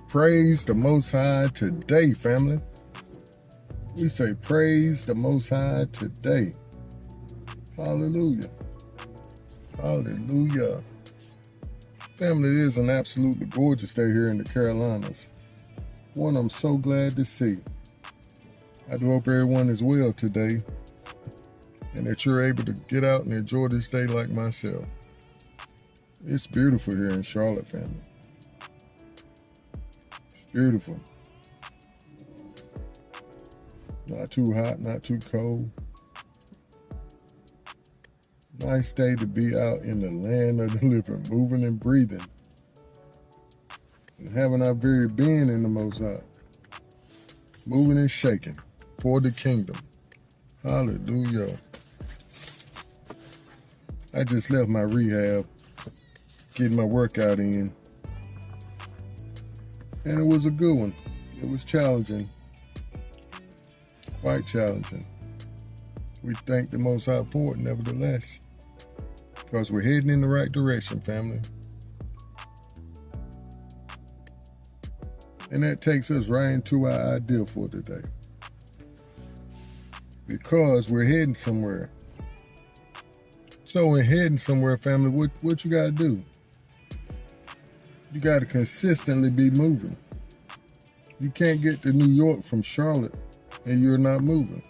praise the Most High today, family. We say praise the Most High today. Hallelujah. Hallelujah. Family, it is an absolutely gorgeous day here in the Carolinas. One I'm so glad to see. I do hope everyone is well today and that you're able to get out and enjoy this day like myself. It's beautiful here in Charlotte, family. It's beautiful. Not too hot, not too cold. Nice day to be out in the land of the living, moving and breathing. And having our very being in the Most High. Moving and shaking for the kingdom. Hallelujah. I just left my rehab, getting my workout in. And it was a good one. It was challenging. Quite challenging. We thank the Most High for it, nevertheless. Because we're heading in the right direction, family. And that takes us right into our idea for today. Because we're heading somewhere. So in heading somewhere, family, what you got to do? You got to consistently be moving. You can't get to New York from Charlotte and you're not moving.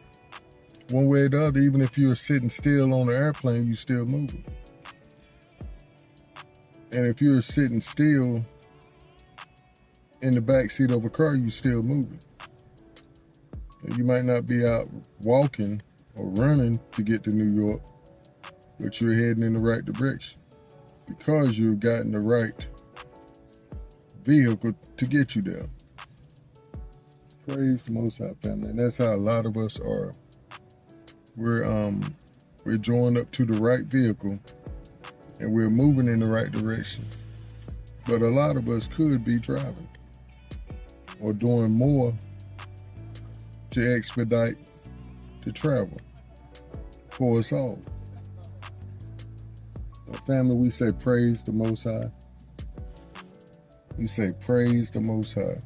One way or the other, even if you're sitting still on the airplane, you're still moving. And if you're sitting still in the back seat of a car, you're still moving. You might not be out walking or running to get to New York, but you're heading in the right direction because you've gotten the right vehicle to get you there. Praise the Most High, family. And that's how a lot of us are. We're joined up to the right vehicle and we're moving in the right direction. But a lot of us could be driving or doing more to expedite the travel for us all. Family, we say praise the Most High. We say praise the Most High.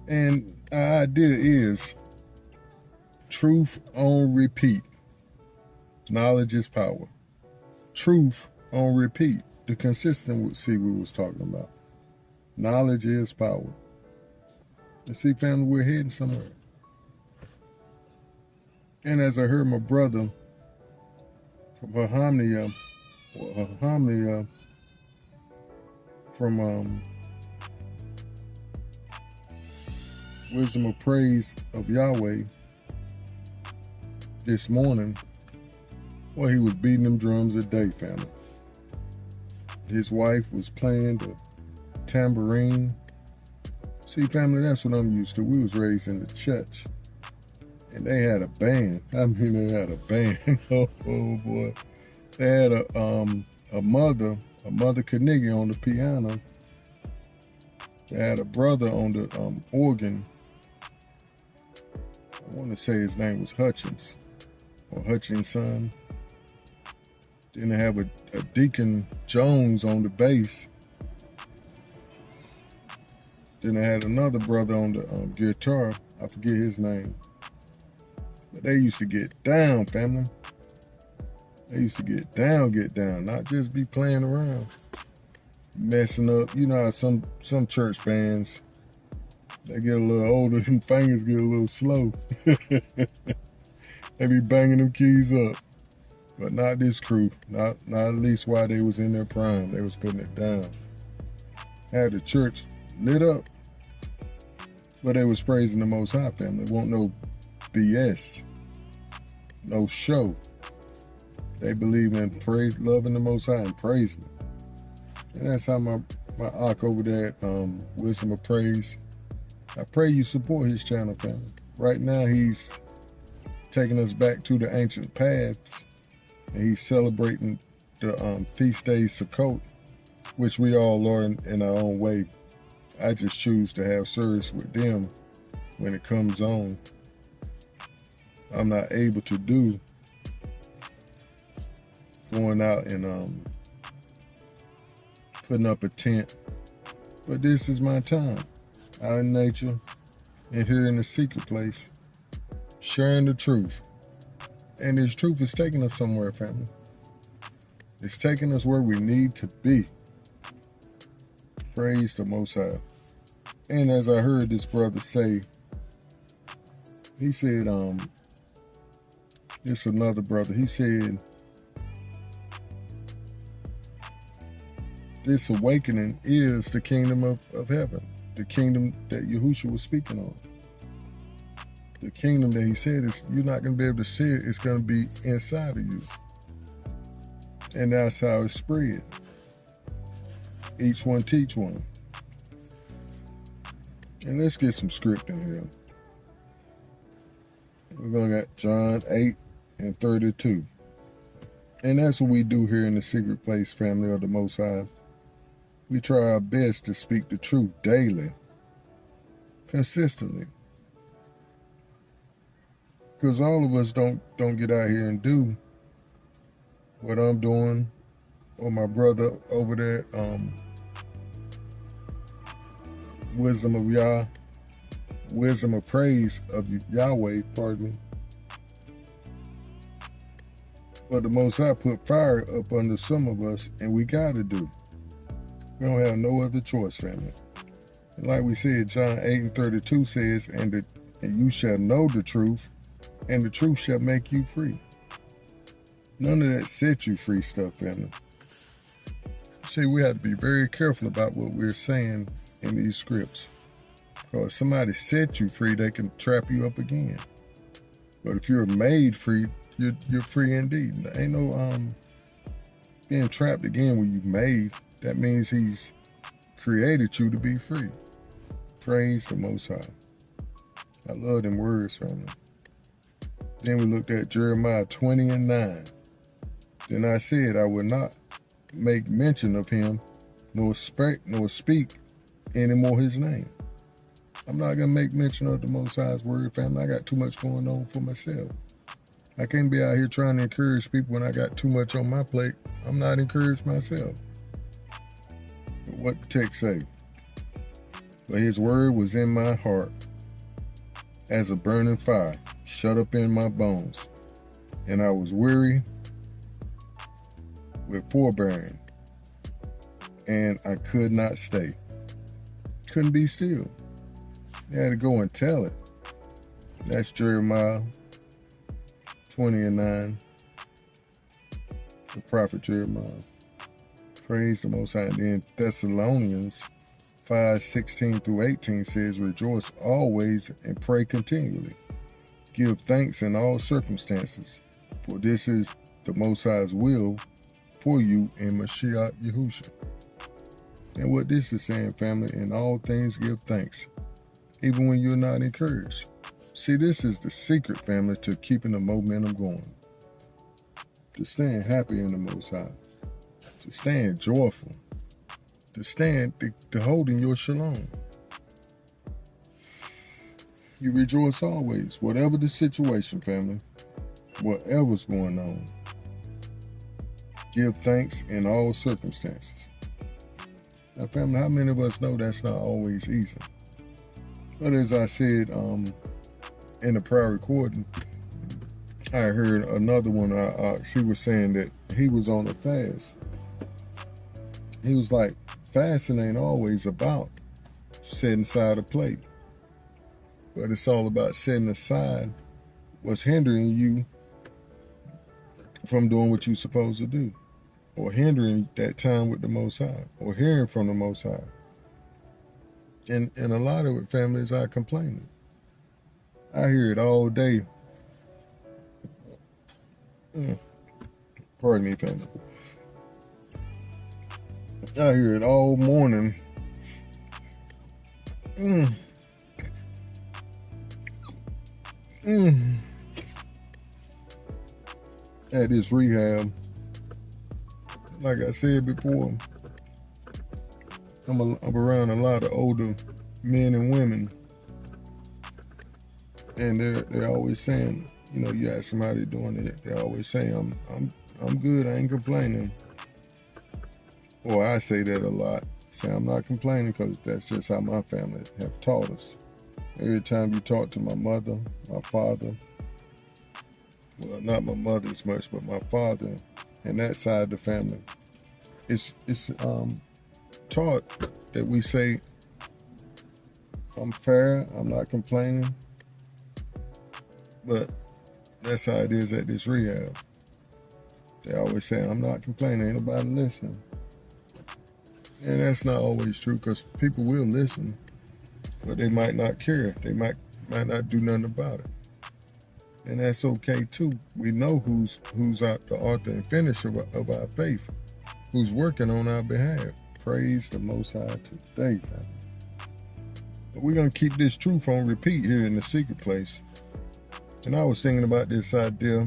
And our idea is truth on repeat. Knowledge is power. Truth on repeat. The consistency we was talking about. Knowledge is power. And see, family, we're heading somewhere. And as I heard my brother from her homily, from Wisdom of Praise of Yahweh this morning, well, he was beating them drums a day, family. His wife was playing the tambourine. See, family, that's what I'm used to. We was raised in the church, and they had a band. I mean, they had a band. Oh boy, they had a mother Carnegie on the piano. They had a brother on the organ. I want to say his name was Hutchins or Hutchinson. Then they have a Deacon Jones on the bass. Then they had another brother on the guitar. I forget his name. But they used to get down, family. They used to get down, not just be playing around, messing up. You know how some church bands, they get a little older, them fingers get a little slow. They be banging them keys up. But not this crew, not at least while they was in their prime. They was putting it down. Had the church lit up, but they was praising the Most High, family. Won't no BS, no show. They believe in praise, loving the Most High and praising Him. And that's how my Ak over there at Wisdom of Praise, I pray you support his channel, family. Right now, he's taking us back to the ancient paths, and he's celebrating the feast days Sukkot, which we all are in our own way. I just choose to have service with them when it comes on. I'm not able to do going out and putting up a tent But this is my time, out in nature and here in the secret place, sharing the truth. And this truth is taking us somewhere, family. It's taking us where we need to be. Praise the Most High. And as I heard this brother say, he said, this another brother, he said, this awakening is the kingdom of heaven, the kingdom that Yahushua was speaking on. The kingdom that he said is, you're not going to be able to see it, it's going to be inside of you. And that's how it's spread. Each one teach one. And let's get some script in here. We're going to get John 8:32. And that's what we do here in the secret place, family of the Most High. We try our best to speak the truth daily, consistently. Because all of us don't get out here and do what I'm doing, or my brother over there, wisdom of Yah, wisdom of praise of Yahweh, pardon me. But the Most High put fire up under some of us, and we got to do. We don't have no other choice, family. And like we said, John 8:32 says, and you shall know the truth, and the truth shall make you free. None of that set you free stuff, family. See, we have to be very careful about what we're saying in these scripts. Because if somebody set you free, they can trap you up again. But if you're made free, you're free indeed. There ain't no being trapped again when you made. That means he's created you to be free. Praise the Most High. I love them words, family. Then we looked at Jeremiah 20:9. Then I said, I will not make mention of him, nor speak any more his name. I'm not going to make mention of the Most High's word, family. I got too much going on for myself. I can't be out here trying to encourage people when I got too much on my plate. I'm not encouraged myself. But what the text say? But his word was in my heart as a burning fire, shut up in my bones. And I was weary with forbearing, and I could not stay. Couldn't be still. I had to go and tell it. That's Jeremiah 20:9. The prophet Jeremiah. Praise the Most High. And then Thessalonians 5:16-18 says, rejoice always and pray continually. Give thanks in all circumstances, for this is the Most High's will for you in Mashiach Yahushua. And what this is saying, family, in all things give thanks, even when you're not encouraged. See, this is the secret, family, to keeping the momentum going. To staying happy in the Most High. To staying joyful. To holding your shalom. You rejoice always, whatever the situation, family, whatever's going on. Give thanks in all circumstances. Now, family, how many of us know that's not always easy? But as I said in the prior recording, I heard another one. She was saying that he was on a fast. He was like, fasting ain't always about setting aside a plate. But it's all about setting aside what's hindering you from doing what you're supposed to do, or hindering that time with the Most High, or hearing from the Most High. And a lot of it, families, are complaining. I hear it all day. Pardon me, family. I hear it all morning. At this rehab, like I said before, I'm around a lot of older men and women, and they're always saying, you know, you ask somebody doing it, they're always saying, I'm good, I ain't complaining. Or I say that a lot. Say I'm not complaining because that's just how my family have taught us. Every time you talk to my mother, my father, well, not my mother as much, but my father and that side of the family, it's taught that we say, I'm fair, I'm not complaining, but that's how it is at this rehab. They always say, I'm not complaining, ain't nobody listening. And that's not always true, because people will listen, but they might not care. They might not do nothing about it. And that's okay too. We know who's the author and finisher of our faith, who's working on our behalf. Praise the Most High today, family. But we're going to keep this truth on repeat here in the secret place. And I was thinking about this idea.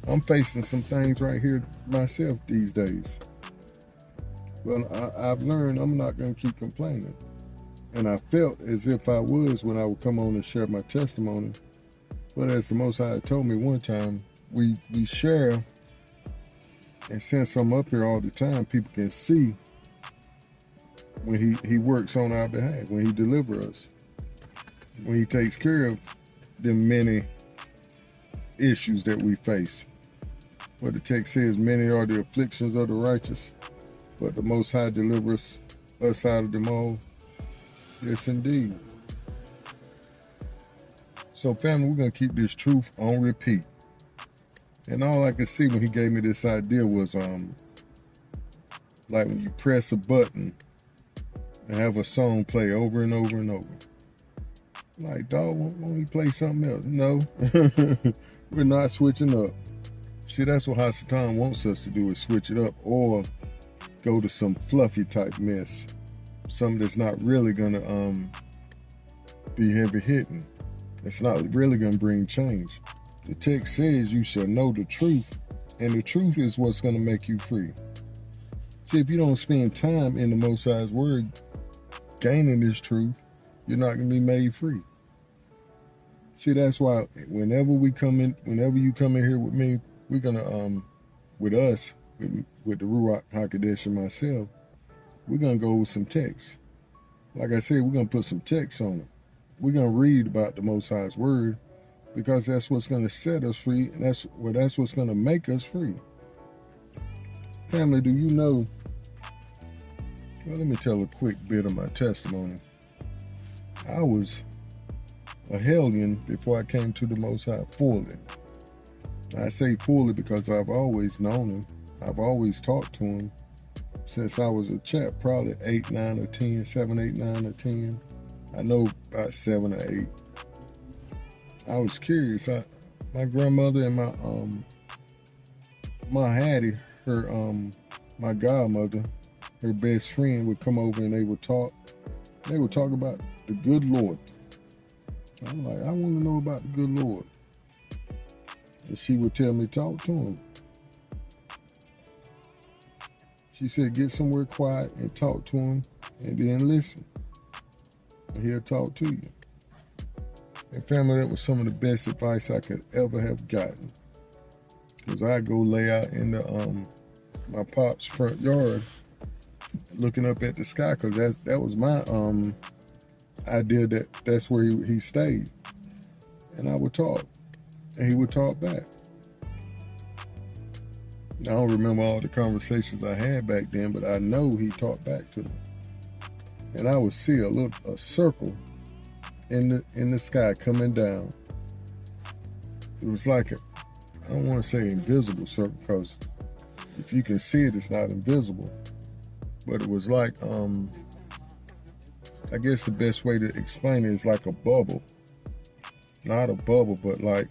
I'm facing some things right here myself these days. Well, I've learned I'm not going to keep complaining. And I felt as if I was when I would come on and share my testimony. But as the Most High told me one time, we share, and since I'm up here all the time, people can see when he works on our behalf, when he delivers us, when he takes care of the many issues that we face. What the text says, many are the afflictions of the righteous, but the Most High delivers us out of them all. Yes, indeed. So, family, we're going to keep this truth on repeat. And all I could see when he gave me this idea was like when you press a button and have a song play over and over and over. Like, dog, won't we play something else? No, we're not switching up. See, that's what Hasatan wants us to do, is switch it up or go to some fluffy type mess. Something that's not really going to be heavy hitting. It's not really going to bring change. The text says you shall know the truth, and the truth is what's going to make you free. See, if you don't spend time in the Most High's Word gaining this truth, you're not going to be made free. See, that's why whenever you come in here with me, we're going to, with the Ruach HaKodesh and myself, we're going to go with some text. Like I said, we're going to put some text on it. We're going to read about the Most High's Word, because that's what's going to set us free, and that's what's going to make us free. Family, do you know? Well, let me tell a quick bit of my testimony. I was a hellion before I came to the Most High fully. I say fully because I've always known him. I've always talked to him since I was a chap, probably 8, 9, or 10, 7, 8, 9, or 10. I know about 7 or 8. I was curious. My grandmother and my Hattie, my godmother, her best friend, would come over and they would talk. They would talk about the good Lord. I'm like, I want to know about the good Lord. And she would tell me, talk to him. She said, get somewhere quiet and talk to him, and then listen. And he'll talk to you. And family, that was some of the best advice I could ever have gotten. Because I go lay out in my pop's front yard, looking up at the sky, because that was my idea that's where he stayed. And I would talk, and he would talk back. I don't remember all the conversations I had back then, but I know he talked back to me. And I would see a circle in the sky coming down. It was like I don't want to say invisible circle, because if you can see it, it's not invisible. But it was like, I guess the best way to explain it is like a bubble. Not a bubble, but like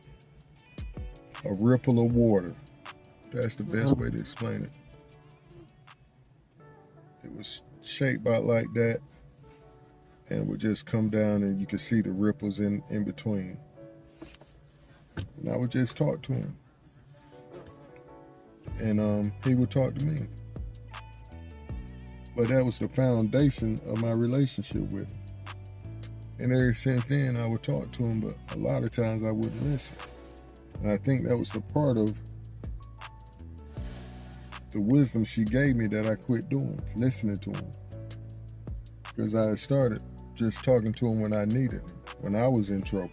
a ripple of water. That's the best way to explain it. It was shaped by like that, and it would just come down, and you could see the ripples in between. And I would just talk to him, and he would talk to me. But that was the foundation of my relationship with him. And ever since then, I would talk to him, but a lot of times I wouldn't listen. And I think that was the part of the wisdom she gave me that I quit doing, listening to him. because I had started just talking to him when I needed him, when I was in trouble.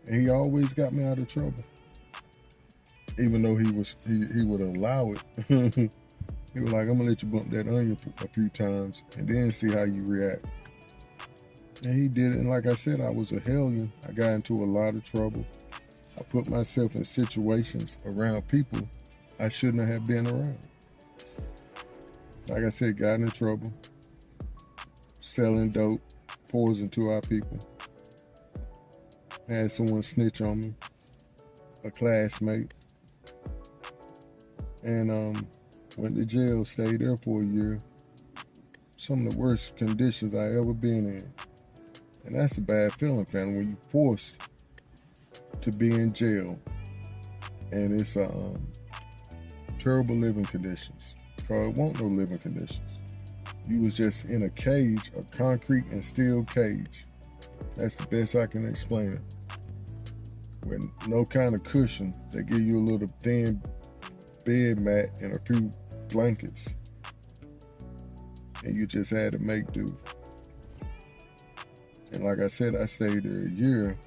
And he always got me out of trouble. Even though he would allow it. He was like, I'm gonna let you bump that onion a few times and then see how you react. And he did it, and like I said, I was a hellion. I got into a lot of trouble. I put myself in situations around people I shouldn't have been around. Like I said, got in trouble, selling dope, poison to our people. Had someone snitch on me, a classmate. And went to jail, stayed there for a year. Some of the worst conditions I ever been in. And that's a bad feeling, family, when you're forced to be in jail. And it's terrible living conditions. Because it won't no living conditions. You was just in a cage, a concrete and steel cage. That's the best I can explain it. With no kind of cushion. They give you a little thin bed mat and a few blankets. And you just had to make do. And like I said, I stayed there a year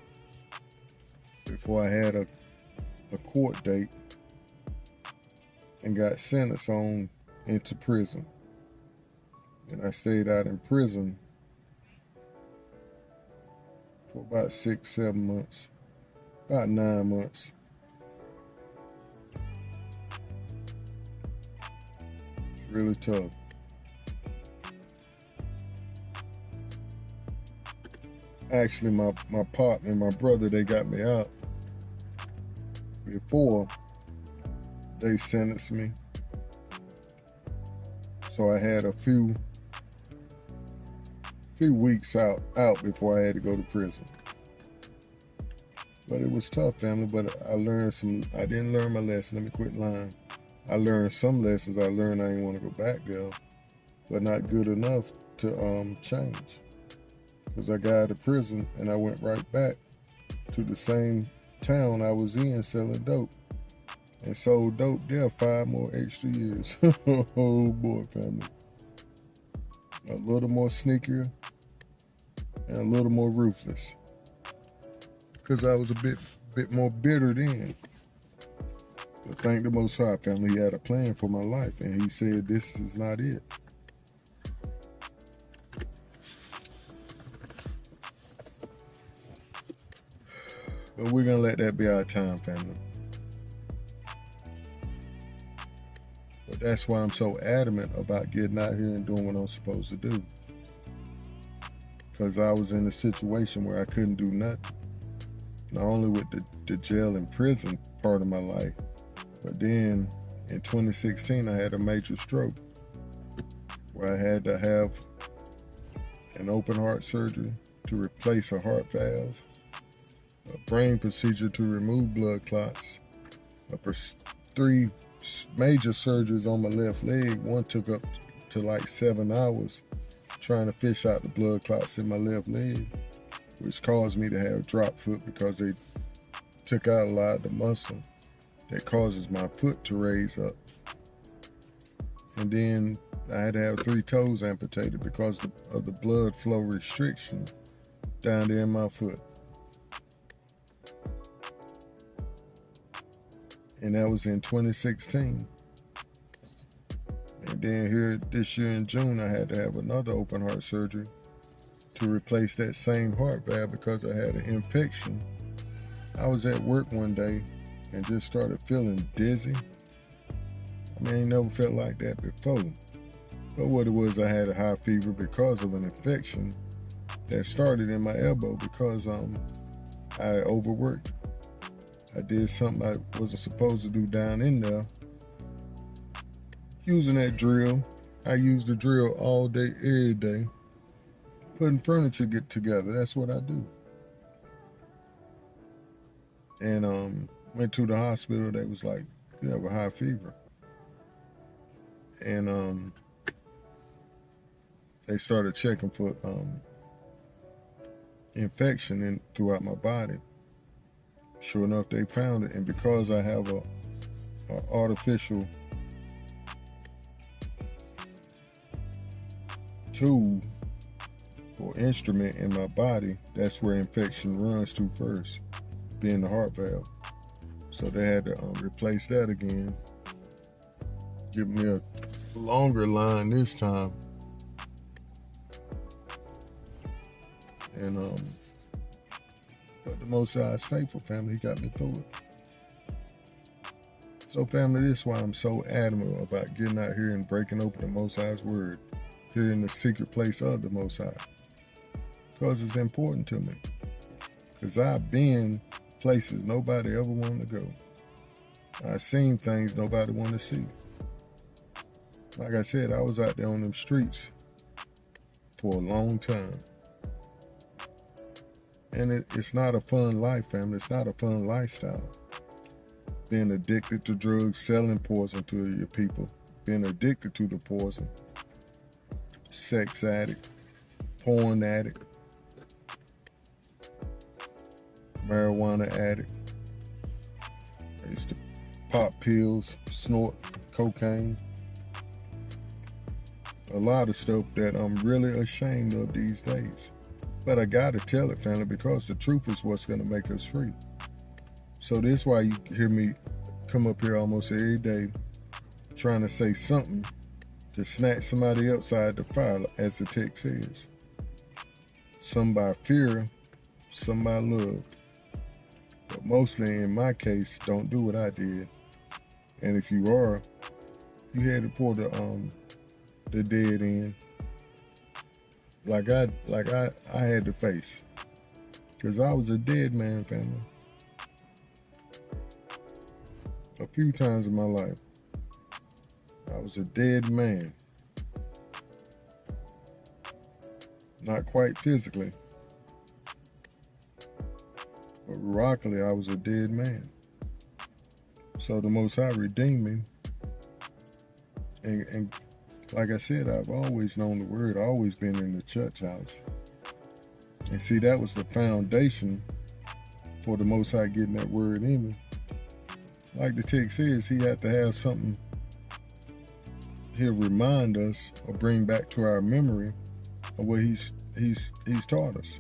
before I had a court date and got sentenced on into prison. And I stayed out in prison for about 6, 7 months, about 9 months. It's really tough. Actually, my partner and my brother, they got me out before they sentenced me. So I had a few weeks out before I had to go to prison. But it was tough, family, but I didn't learn my lesson. Let me quit lying. I learned some lessons. I learned I didn't want to go back there, but not good enough to change. Because I got out of prison and I went right back to the same town I was in selling dope. And sold dope there 5 more extra years. Oh boy, family. A little more sneakier and a little more ruthless. Because I was a bit more bitter then. But thank the Most High, family. He had a plan for my life and he said this is not it. But we're going to let that be our time, family. But that's why I'm so adamant about getting out here and doing what I'm supposed to do. Because I was in a situation where I couldn't do nothing. Not only with the jail and prison part of my life, but then in 2016, I had a major stroke where I had to have an open heart surgery to replace a heart valve, a brain procedure to remove blood clots, 3 major surgeries on my left leg. One took up to like 7 hours trying to fish out the blood clots in my left leg, which caused me to have drop foot because they took out a lot of the muscle that causes my foot to raise up. And then I had to have 3 toes amputated because of the blood flow restriction down there in my foot. And that was in 2016. And then here this year in June, I had to have another open heart surgery to replace that same heart valve because I had an infection. I was at work one day and just started feeling dizzy. I mean, I ain't never felt like that before. But what it was, I had a high fever because of an infection that started in my elbow because I overworked. I did something I wasn't supposed to do down in there. Using that drill. I used the drill all day, every day. Putting furniture together. That's what I do. And went to the hospital. They was like, you have a high fever. And they started checking for infection throughout my body. Sure enough, they found it. And because I have a artificial tool or instrument in my body, that's where infection runs to first, being the heart valve. So they had to replace that again. Give me a longer line this time. And but the Most High is faithful, family. He got me through it. So, family, this is why I'm so adamant about getting out here and breaking open the Most High's word, here in the secret place of the Most High. Because it's important to me. Because I've been places nobody ever wanted to go. I've seen things nobody wanted to see. Like I said, I was out there on them streets for a long time. And it's not a fun life, family. It's not a fun lifestyle. Being addicted to drugs, selling poison to your people, being addicted to the poison, sex addict, porn addict, marijuana addict. I used to pop pills, snort cocaine. A lot of stuff that I'm really ashamed of these days. But I gotta tell it, family, because the truth is what's gonna make us free. So this is why you hear me come up here almost every day trying to say something to snatch somebody outside the fire, as the text says. Some by fear, some by love. But mostly in my case, don't do what I did. And if you are, you headed for the dead end. Like I had to face. Because I was a dead man, family. A few times in my life, I was a dead man. Not quite physically, but miraculously, I was a dead man. So the Most High redeemed me. And like I said, I've always known the word, always been in the church house. And see, that was the foundation for the Most High getting that word in me. Like the text says, he had to have something he'll remind us or bring back to our memory of what he's taught us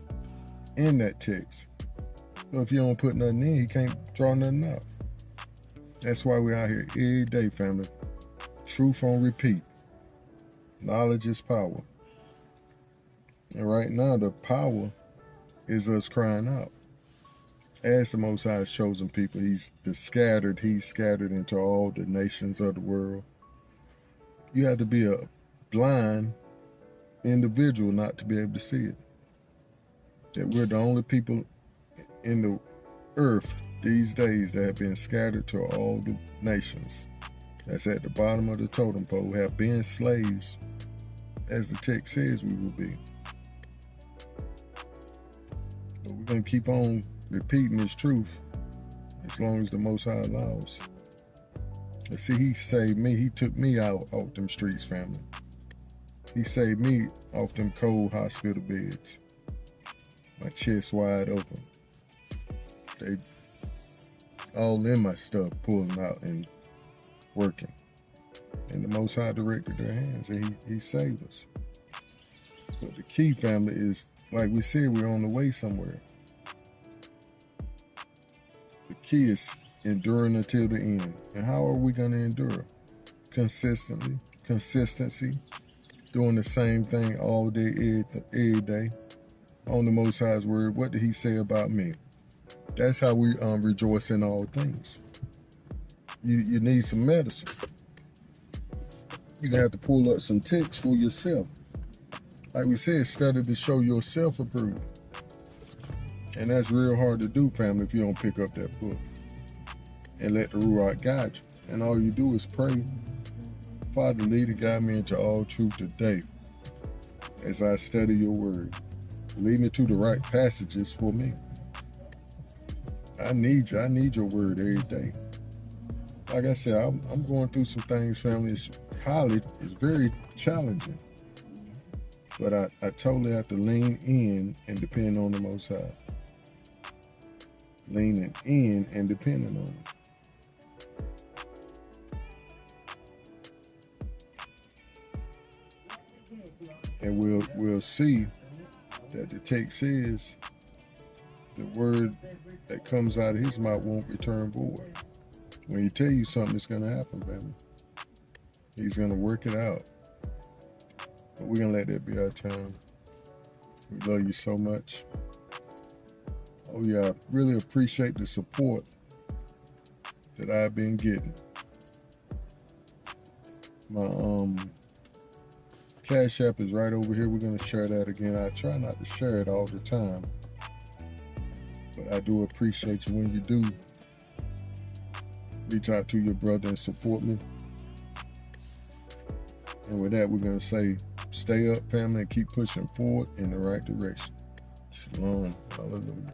in that text. So if you don't put nothing in, he can't draw nothing out. That's why we're out here every day, family. Truth on repeat. Knowledge is power. And right now, the power is us crying out. As the Most High's chosen people, he's scattered into all the nations of the world. You have to be a blind individual not to be able to see it. That we're the only people in the earth these days that have been scattered to all the nations. That's at the bottom of the totem pole, have been slaves, as the text says we will be. But we're going to keep on repeating this truth as long as the Most High allows. And see, he saved me. He took me out off them streets, family. He saved me off them cold hospital beds. My chest wide open. They all in my stuff, pulling out and working. And the Most High directed their hands, and he saved us. But the key, family, is, like we said, we're on the way somewhere. The key is enduring until the end. And how are we going to endure? Consistently. Consistency. Doing the same thing all day, every day. On the Most High's word. What did he say about me? That's how we rejoice in all things. You need some medicine. You're going to have to pull up some ticks for yourself. Like we said, study to show yourself approved. And that's real hard to do, family, if you don't pick up that book and let the Ruach guide you. And all you do is pray, Father, lead and guide me into all truth today as I study your word. Lead me to the right passages for me. I need you. I need your word every day. Like I said, I'm going through some things, family. It's very challenging. But I totally have to lean in and depend on the Most High. Leaning in and depending on him. And we'll see that the text says the word that comes out of his mouth won't return void. When he tell you something, it's going to happen, baby. He's going to work it out. But we're going to let that be our time. We love you so much. Oh yeah, I really appreciate the support that I've been getting. My Cash App is right over here. We're going to share that again. I try not to share it all the time, but I do appreciate you when you do reach out to your brother and support me. And with that, we're going to say, stay up, family, and keep pushing forward in the right direction. Shalom. Hallelujah.